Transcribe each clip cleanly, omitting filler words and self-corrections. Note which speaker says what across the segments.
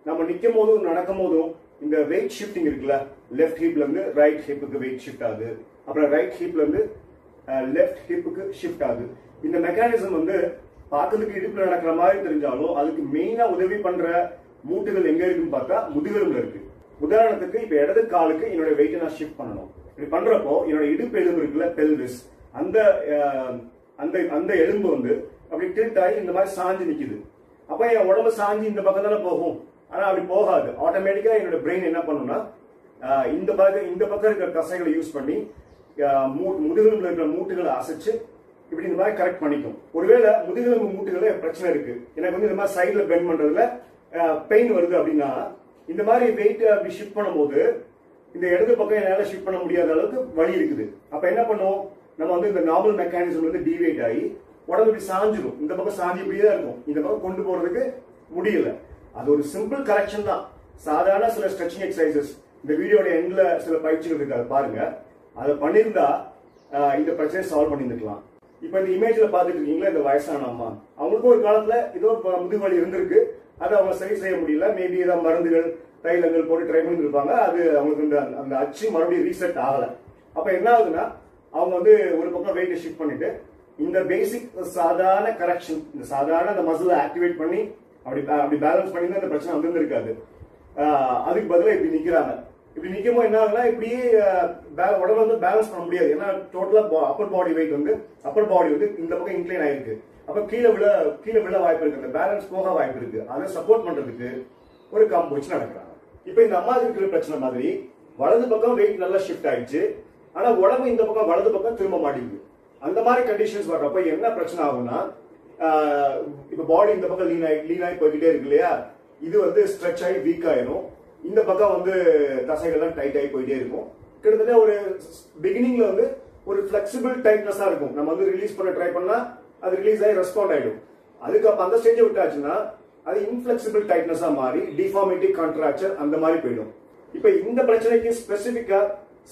Speaker 1: நம்ம நிக்கும் போதும் நடக்கும் போதும் இந்த வெயிட் ஷிஃப்டிங் இருக்குல்ல, லெஃப்ட் ஹிப்ல இருந்து ரைட் ஹிப்புக்கு வெயிட் ஷிஃப்ட் ஆகுது, அப்புறம் ரைட் ஹிப்ல இருந்து லெஃப்ட் ஹிப்புக்கு ஷிஃப்ட் ஆகுது. இந்த மெக்கானிசம் வந்து பார்க்கறதுக்கு இடுப்புல நடக்கிற மாதிரி தெரிஞ்சாலும் அதுக்கு மெயினா உதவி பண்ற மூட்டுகள் எங்க இருக்குன்னு பார்த்தா முதுகெலும்புல இருக்கு. உதாரணத்துக்கு இப்ப இடது காலுக்கு என்னோட வெயிட்டை நான் ஷிஃப்ட் பண்ணணும். இப்படி பண்றப்போ என்னோட இடுப்பு எலும்பு இருக்குல்ல, பெல்விஸ், அந்த அந்த அந்த எலும்பு வந்து அப்படி டில்ட் ஆகி இந்த மாதிரி சாஞ்சு நிக்குது. அப்ப என் உடம்பு சாஞ்சு இந்த பக்கம் தானே போகும். ஆனா அப்படி போகாது. ஆட்டோமேட்டிக்கா என்னோட பிரெயின் என்ன பண்ணும்னா இந்த பக்கம் இருக்கிற தசைகளை யூஸ் பண்ணி முதுகெலும்புல இருக்கிற மூட்டுகளை அசைச்சு இப்படி இந்த மாதிரி கரெக்ட் பண்ணிக்கும். ஒருவேளை முதுகெலும்பு மூட்டுகள பிரச்சனை இருக்கு, எனக்கு வந்து இந்த மாதிரி சைட்ல பெண்ட் பண்றதுல பெயின் வருது அப்படின்னா இந்த மாதிரி வெயிட் அப்படி ஷிஃப்ட் பண்ணும்போது இந்த இடது பக்கம் என்னால ஷிஃப்ட் பண்ண முடியாத அளவுக்கு வலி இருக்குது. அப்ப என்ன பண்ணுவோம், நம்ம வந்து இந்த நார்மல் மெக்கானிசம் வந்து டிவைட் ஆகி உடம்பு இப்படி சாஞ்சிடும். இந்த பக்கம் சாஞ்சி இப்படியே தான் இருக்கும், இந்த பக்கம் கொண்டு போறதுக்கு முடியல. அது ஒரு சிம்பிள் கரெக்ஷன் தான். சாதாரண சில ஸ்ட்ரெச்சிங் எக்ஸசைசஸ் இந்த வீடியோட எண்ட்ல சில பயிற்சிகள் இருக்கு, அதை பாருங்க. அதை பண்ணியிருந்தா இந்த பிரச்சனையை சால்வ் பண்ணிருக்கலாம். இப்ப இந்த இமேஜ்ல பாத்துட்டு இருக்கீங்களா, இந்த வயசான அம்மா, அவங்களுக்கும் ஒரு காலத்துல ஏதோ முதுகுவலி இருந்திருக்கு, அதை அவங்க சரி செய்ய முடியல. மேபி ஏதாவது மருந்துகள் தைலங்கள் போட்டு ட்ரை பண்ணி இருப்பாங்க, அது அவங்களுக்கு அந்த அச்சு மறுபடியும் ரீசெட் ஆகல. அப்ப என்ன ஆகுதுன்னா அவங்க வந்து ஒரு பக்கம் வெயிட்டை ஷிஃப்ட் பண்ணிட்டு இந்த பேசிக் சாதாரண கரெக்ஷன், இந்த சாதாரண அந்த மசிலை ஆக்டிவேட் பண்ணி அப்படி பேலன்ஸ் பண்ணி தான் இந்த பிரச்சனை வந்திருக்காது. அதுக்கு பதிலாக இப்படி நிக்கிறாங்க. இப்படி நிக்கும்போது என்ன ஆகுதுன்னா இப்படியே உடம்பு வந்து பேலன்ஸ் பண்ண முடியாது. ஏன்னா டோட்டலா அப்பர் பாடி வெயிட் வந்து அப்பர் பாடி வந்து இந்த பக்கம் இன்க்ளைன் ஆயிருக்கு. அப்ப கீழே விழ வாய்ப்பு இருக்கு, அந்த பேலன்ஸ் போக வாய்ப்பு இருக்கு. அதை சப்போர்ட் பண்றதுக்கு ஒரு காம்பு வச்சு நடக்கிறாங்க. இப்ப இந்த அம்மாவுக்கு இருக்கிற பிரச்சனை மாதிரி வலது பக்கம் வெயிட் நல்லா ஷிஃப்ட் ஆயிடுச்சு, ஆனா உடம்பு இந்த பக்கம் வலது பக்கம் திரும்ப மாட்டேங்குது. அந்த மாதிரி கண்டிஷன்ஸ் வர்றப்ப என்ன பிரச்சனை ஆகும்னா இப்ப பாடி இந்த பக்கம் லீன் ஆகி போய்கிட்டே இருக்கு இல்லையா, இது வந்து ஸ்ட்ரெச் ஆகி வீக் ஆயிரும். இந்த பக்கம் வந்து தசைகள்லாம் டைட் ஆகி போயிட்டே இருக்கும். கிட்டத்தட்ட ஒரு பிகினிங்ல வந்து ஒரு பிளெக்சிபிள் டைட்னஸா இருக்கும். நம்ம வந்து ரிலீஸ் பண்ண ட்ரை பண்ணா அது ரிலீஸ் ஆகி ரெஸ்பாண்ட் ஆயிடும். அதுக்கு அந்த ஸ்டேஜை விட்டாச்சுன்னா அது இன்ஃபிளெக்சிபிள் டைட்னஸா மாறி டிஃபார்மிட்டி, கான்ட்ராக்சர் அந்த மாதிரி போயிடும். இப்ப இந்த பிரச்சனைக்கு ஸ்பெசிபிக்கா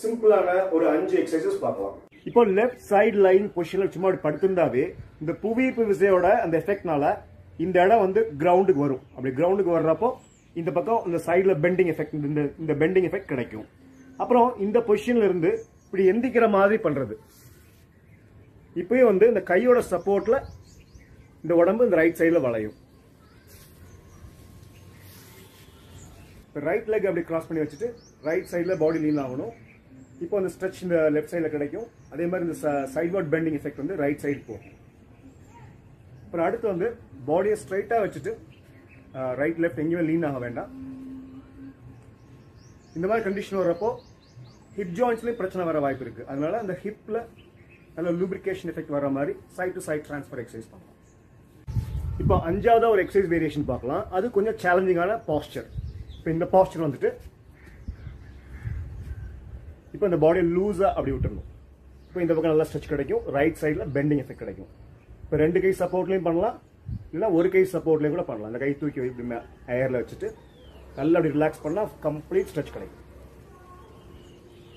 Speaker 1: சிம்பிளான ஒரு 5 எக்ஸசைசஸ் பார்க்கலாம். இப்போ லெஃப்ட் சைடு லைன் பொசிஷன்ல சும்மா படுத்திருந்தாவே இந்த புவியீர்ப்பு விசையோட அந்த எஃபெக்ட்னால இந்த இடம் வந்து கிரவுண்டுக்கு வரும். அப்படி கிரவுண்டுக்கு வர்றப்போ இந்த பக்கம் இந்த சைடுல பெண்டிங் எஃபெக்ட், இந்த பெண்டிங் எஃபெக்ட் கிடைக்கும். அப்புறம் இந்த பொசிஷன்ல இருந்து இப்படி எந்திக்கிற மாதிரி பண்றது. இப்பயே வந்து இந்த கையோட சப்போர்ட்ல இந்த உடம்பு இந்த ரைட் சைடுல வளையும். ரைட் லெக் அப்படி கிராஸ் பண்ணி வச்சுட்டு ரைட் சைடுல பாடி லீன் ஆகணும். இப்போ அந்த ஸ்ட்ரெச் இந்த லெஃப்ட் சைடுல கிடைக்கும். அதே மாதிரி இந்த சைட்வர்ட் பெண்டிங் எஃபெக்ட் வந்து ரைட் சைடு போகும். அப்புறம் அடுத்து வந்து பாடியை ஸ்ட்ரைட்டா வச்சுட்டு ரைட் லெஃப்ட் எங்கேயுமே லீன் ஆக வேண்டாம். இந்த மாதிரி கண்டிஷன் வரப்போ ஹிப் ஜாயின்ஸ்லயும் பிரச்சனை வர வாய்ப்பு இருக்கு. அதனால அந்த ஹிப்ல நல்ல லூப்ரிகேஷன் எஃபெக்ட் வர மாதிரி side to side transfer exercise பண்ணலாம். இப்போ 5வது ஒரு எக்ஸசைஸ் வேரியேஷன் பார்க்கலாம். அது கொஞ்சம் சேலஞ்சிங்கான பாஸ்டர். இப்போ இந்த பாஸ்டர் வந்துட்டு இப்போ இந்த பாடியை லூஸா அப்படி விட்டுறணும். இப்போ இந்த பக்கம் நல்லா ஸ்ட்ரெச் கிடைக்கும், ரைட் சைட்ல பெண்டிங் எஃபெக்ட் கிடைக்கும். இப்போ 2 கை சப்போர்ட்லயும் பண்ணலாம், இல்லைன்னா ஒரு கை சப்போர்ட்லயும் கூட பண்ணலாம். அந்த கை தூக்கி ஏர்ல வச்சுட்டு நல்லா அப்படி ரிலாக்ஸ் பண்ணா கம்ப்ளீட் ஸ்ட்ரெச் கிடைக்கும்.